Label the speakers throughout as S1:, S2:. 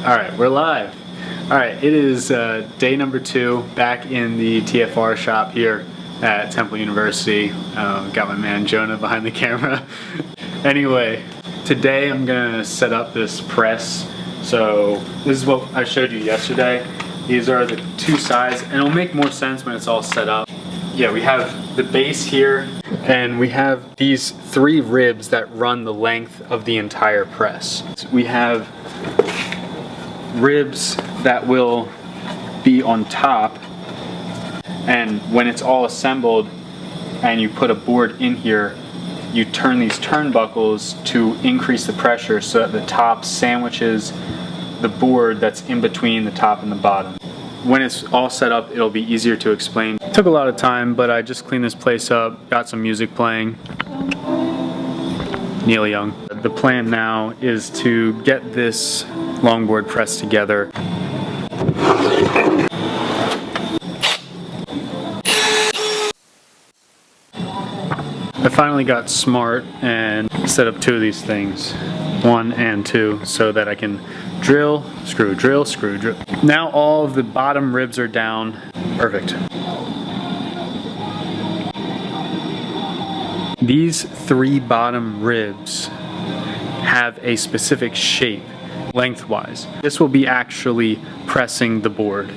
S1: Alright, we're live. Alright, it is day number 2 back in the TFR shop here at Temple University. Got my man Jonah behind the camera. Anyway, today I'm gonna set up this press. So this is what I showed you yesterday. These are the two sides, and it'll make more sense when it's all set up. Yeah, we have the base here, and we have these 3 ribs that run the length of the entire press. So we have ribs that will be on top, and when it's all assembled and you put a board in here, you turn these turnbuckles to increase the pressure so that the top sandwiches the board that's in between the top and the bottom. When it's all set up, it'll be easier to explain. It took a lot of time, but I just cleaned this place up, got some music playing. Neil Young. The plan now is to get this longboard press together. I finally got smart and set up 2 of these things, 1 and 2, so that I can drill, screw, drill, screw, drill. Now all of the bottom ribs are down. Perfect. These 3 bottom ribs have a specific shape lengthwise. This will be actually pressing the board,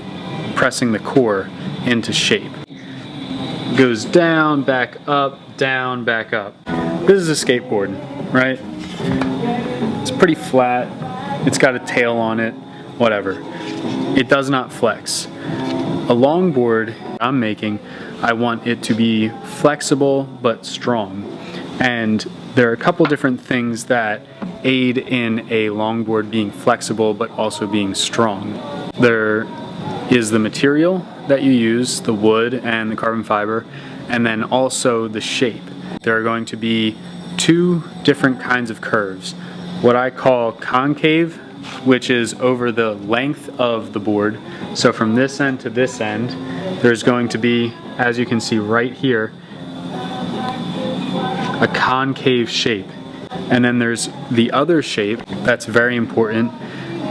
S1: pressing the core into shape. Goes down, back up, down, back up. This is a skateboard, right? It's pretty flat. It's got a tail on it, whatever. It does not flex. A longboard I'm making, I want it to be flexible but strong. And there are a couple different things that aid in a longboard being flexible but also being strong. There is the material that you use, the wood and the carbon fiber, and then also the shape. There are going to be 2 different kinds of curves. What I call concave, which is over the length of the board. So from this end to this end, there's going to be, as you can see right here, a concave shape. And then there's the other shape that's very important,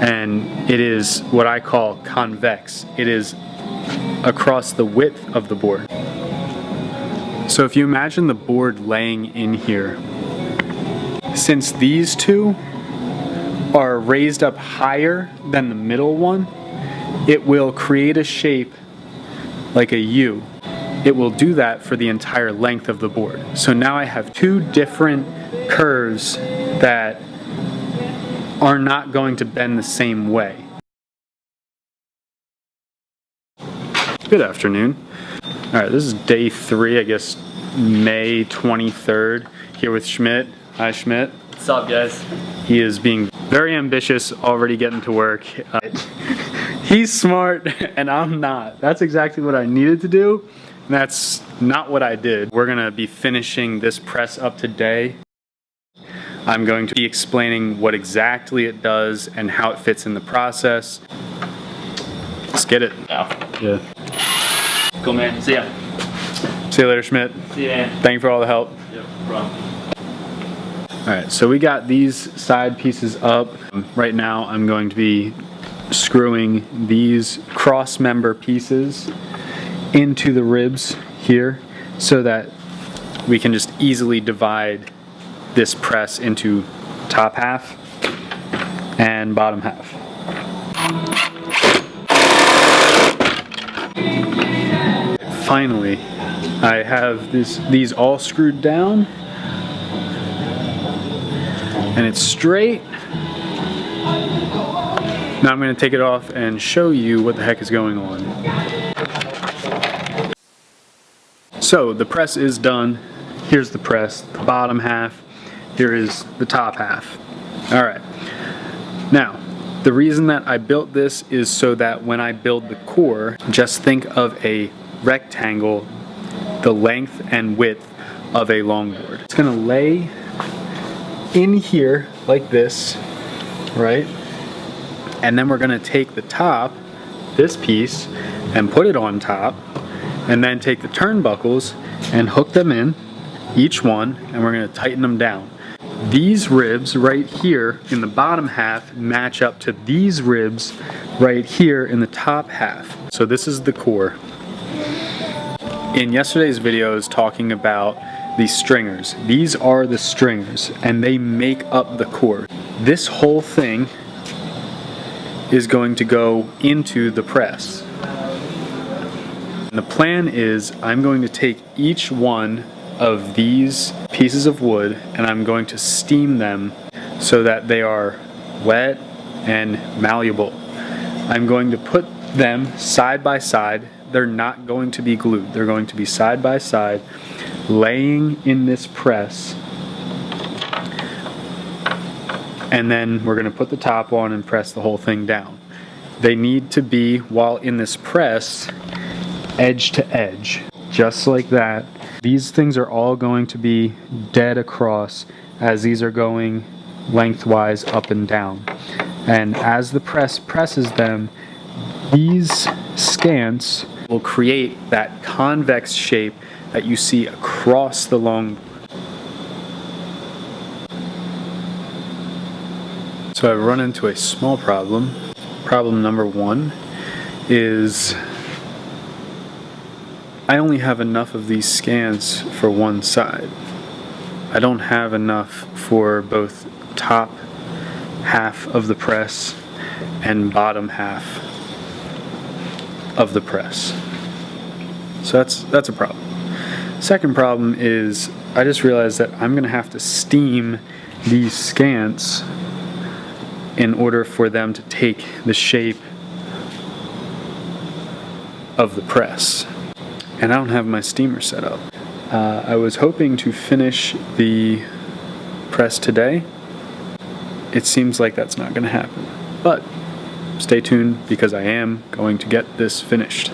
S1: and it is what I call convex. It is across the width of the board. So if you imagine the board laying in here, since these 2 are raised up higher than the middle one, it will create a shape like a U. It will do that for the entire length of the board. So now I have 2 different curves that are not going to bend the same way. Good afternoon. Alright, this is day 3, I guess May 23rd, here with Schmidt. Hi Schmidt.
S2: What's up, guys?
S1: He is being very ambitious, already getting to work. He's smart and I'm not. That's exactly what I needed to do. And that's not what I did. We're gonna be finishing this press up today. I'm going to be explaining what exactly it does and how it fits in the process. Let's get it. Yeah.
S2: Cool, man. See ya.
S1: See you later, Schmidt.
S2: See you, man.
S1: Thank you for all the help.
S2: Yep, no problem.
S1: Alright, so we got these side pieces up. Right now I'm going to be screwing these cross member pieces into the ribs here so that we can just easily divide this press into top half and bottom half. Finally, I have these all screwed down and it's straight. Now I'm going to take it off and show you what the heck is going on. So the press is done. Here's the press, the bottom half. Here is the top half. Alright. Now, the reason that I built this is so that when I build the core, just think of a rectangle, the length and width of a longboard. It's going to lay in here like this, right? And then we're going to take the top, this piece, and put it on top, and then take the turnbuckles and hook them in, each one, and we're going to tighten them down. these ribs right here in the bottom half match up to these ribs right here in the top half. So this is the core. In yesterday's video, I was talking about these stringers. These are the stringers, and they make up the core. This whole thing is going to go into the press. And the plan is I'm going to take each one of these pieces of wood and I'm going to steam them so that they are wet and malleable. I'm going to put them side by side. They're not going to be glued. They're going to be side by side, laying in this press. And then we're going to put the top on and press the whole thing down. They need to be, while in this press, edge to edge, just like that. These things are all going to be dead across as these are going lengthwise up and down. And as the press presses them, these scants will create that convex shape that you see across the longboard. So I've run into a small problem. Problem number one is I only have enough of these scans for one side. I don't have enough for both top half of the press and bottom half of the press. So that's a problem. Second problem is I just realized that I'm going to have to steam these scants in order for them to take the shape of the press. And I don't have my steamer set up. I was hoping to finish the press today. It seems like that's not going to happen. But stay tuned because I am going to get this finished.